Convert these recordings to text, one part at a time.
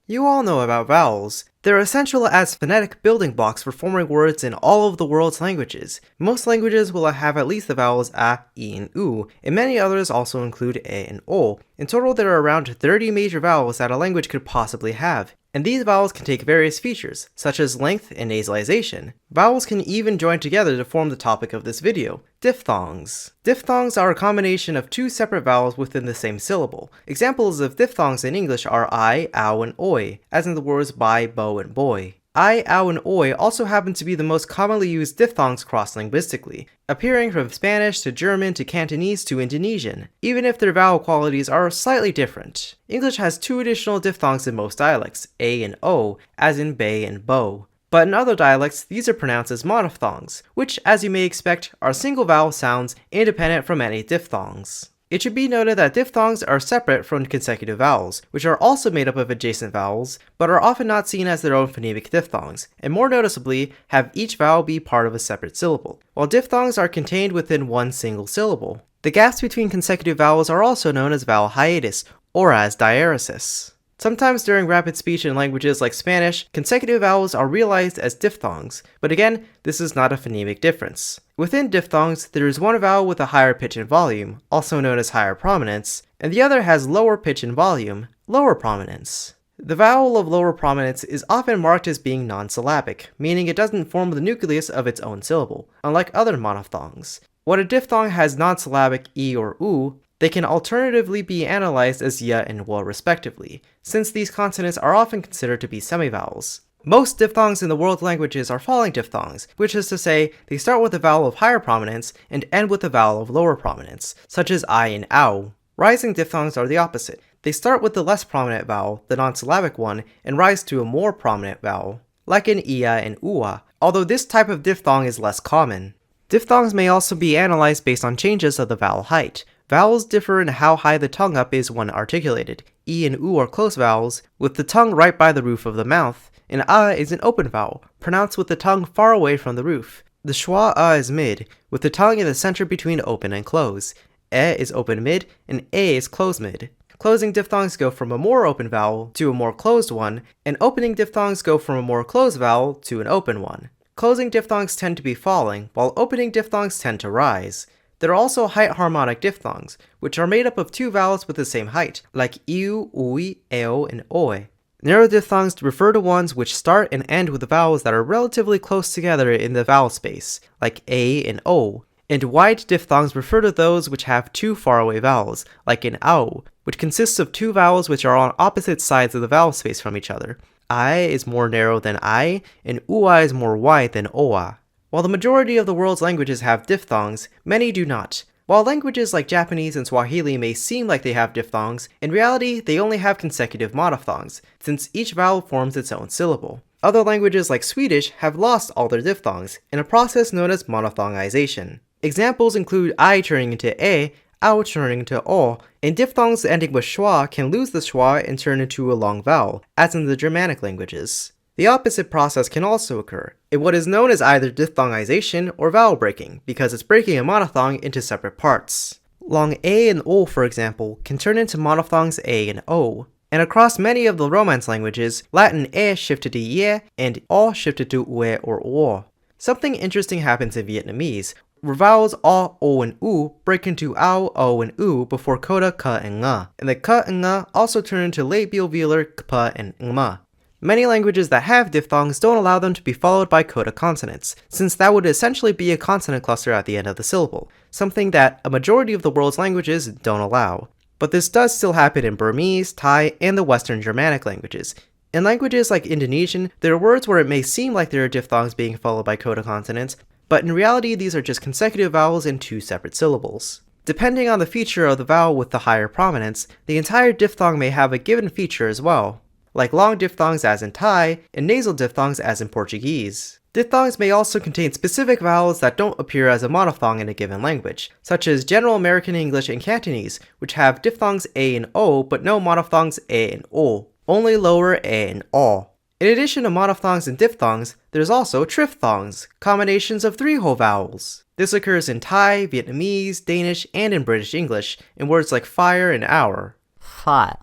You all know about vowels. They're essential as phonetic building blocks for forming words in all of the world's languages. Most languages will have at least the vowels a, I, and u, and many others also include e and o. In total, there are around 30 major vowels that a language could possibly have. And these vowels can take various features, such as length and nasalization. Vowels can even join together to form the topic of this video, diphthongs. Diphthongs are a combination of two separate vowels within the same syllable. Examples of diphthongs in English are I, ow, and oi, as in the words buy, bow, and boy. I, ow, and oi also happen to be the most commonly used diphthongs cross-linguistically, appearing from Spanish to German to Cantonese to Indonesian, even if their vowel qualities are slightly different. English has two additional diphthongs in most dialects, a and o, as in bay and bow. But in other dialects, these are pronounced as monophthongs, which, as you may expect, are single vowel sounds independent from any diphthongs. It should be noted that diphthongs are separate from consecutive vowels, which are also made up of adjacent vowels, but are often not seen as their own phonemic diphthongs, and more noticeably, have each vowel be part of a separate syllable, while diphthongs are contained within one single syllable. The gaps between consecutive vowels are also known as vowel hiatus, or as diaeresis. Sometimes during rapid speech in languages like Spanish, consecutive vowels are realized as diphthongs, but again, this is not a phonemic difference. Within diphthongs, there is one vowel with a higher pitch and volume, also known as higher prominence, and the other has lower pitch and volume, lower prominence. The vowel of lower prominence is often marked as being non-syllabic, meaning it doesn't form the nucleus of its own syllable, unlike other monophthongs. When a diphthong has non-syllabic e or u, they can alternatively be analyzed as ya and wa respectively, since these consonants are often considered to be semivowels. Most diphthongs in the world languages are falling diphthongs, which is to say, they start with a vowel of higher prominence and end with a vowel of lower prominence, such as I and ow. Rising diphthongs are the opposite. They start with the less prominent vowel, the non-syllabic one, and rise to a more prominent vowel, like in ia and ua, although this type of diphthong is less common. Diphthongs may also be analyzed based on changes of the vowel height. Vowels differ in how high the tongue up is when articulated. E and u are close vowels, with the tongue right by the roof of the mouth, and a is an open vowel, pronounced with the tongue far away from the roof. The schwa a is mid, with the tongue in the center between open and close. E is open mid, and a is close mid. Closing diphthongs go from a more open vowel to a more closed one, and opening diphthongs go from a more closed vowel to an open one. Closing diphthongs tend to be falling, while opening diphthongs tend to rise. There are also height harmonic diphthongs, which are made up of two vowels with the same height, like iu, ui, eo, and oi. Narrow diphthongs refer to ones which start and end with vowels that are relatively close together in the vowel space, like a and o. And wide diphthongs refer to those which have two faraway vowels, like in ao, which consists of two vowels which are on opposite sides of the vowel space from each other. I is more narrow than I, and ui is more wide than oa. While the majority of the world's languages have diphthongs, many do not. While languages like Japanese and Swahili may seem like they have diphthongs, in reality they only have consecutive monophthongs, since each vowel forms its own syllable. Other languages like Swedish have lost all their diphthongs, in a process known as monophthongization. Examples include I turning into e, ao turning into o, and diphthongs ending with schwa can lose the schwa and turn into a long vowel, as in the Germanic languages. The opposite process can also occur, in what is known as either diphthongization or vowel breaking, because it's breaking a monophthong into separate parts. Long a and o, for example, can turn into monophthongs a and o. And across many of the Romance languages, Latin e shifted to ye and o shifted to ue or o. Something interesting happens in Vietnamese, where vowels a, o, and u break into ao, o, and u before coda ka and nga, and the ka and nga also turn into labial velar kpa and ngma. Many languages that have diphthongs don't allow them to be followed by coda consonants, since that would essentially be a consonant cluster at the end of the syllable, something that a majority of the world's languages don't allow. But this does still happen in Burmese, Thai, and the Western Germanic languages. In languages like Indonesian, there are words where it may seem like there are diphthongs being followed by coda consonants, but in reality these are just consecutive vowels in two separate syllables. Depending on the feature of the vowel with the higher prominence, the entire diphthong may have a given feature as well, like long diphthongs as in Thai, and nasal diphthongs as in Portuguese. Diphthongs may also contain specific vowels that don't appear as a monophthong in a given language, such as General American English and Cantonese, which have diphthongs a and o but no monophthongs a and o, only lower a and o. In addition to monophthongs and diphthongs, there's also triphthongs, combinations of three whole vowels. This occurs in Thai, Vietnamese, Danish, and in British English, in words like fire and hour. Fire,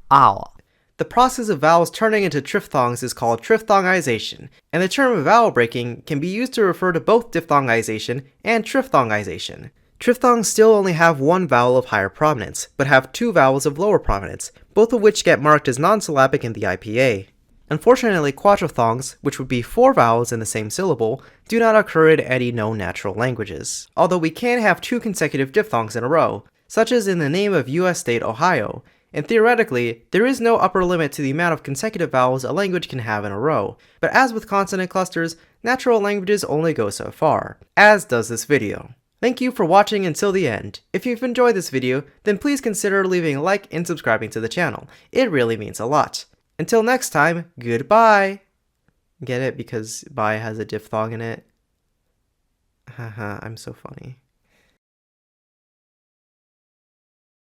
hour. The process of vowels turning into diphthongs is called diphthongization, and the term vowel breaking can be used to refer to both diphthongization and diphthongization. Diphthongs still only have one vowel of higher prominence, but have two vowels of lower prominence, both of which get marked as non-syllabic in the IPA. Unfortunately, quadriphthongs, which would be four vowels in the same syllable, do not occur in any known natural languages, although we can have two consecutive diphthongs in a row, such as in the name of US state Ohio, and theoretically, there is no upper limit to the amount of consecutive vowels a language can have in a row, but as with consonant clusters, natural languages only go so far, as does this video. Thank you for watching until the end. If you've enjoyed this video, then please consider leaving a like and subscribing to the channel. It really means a lot. Until next time, goodbye! Get it? Because bye has a diphthong in it? Haha, I'm so funny.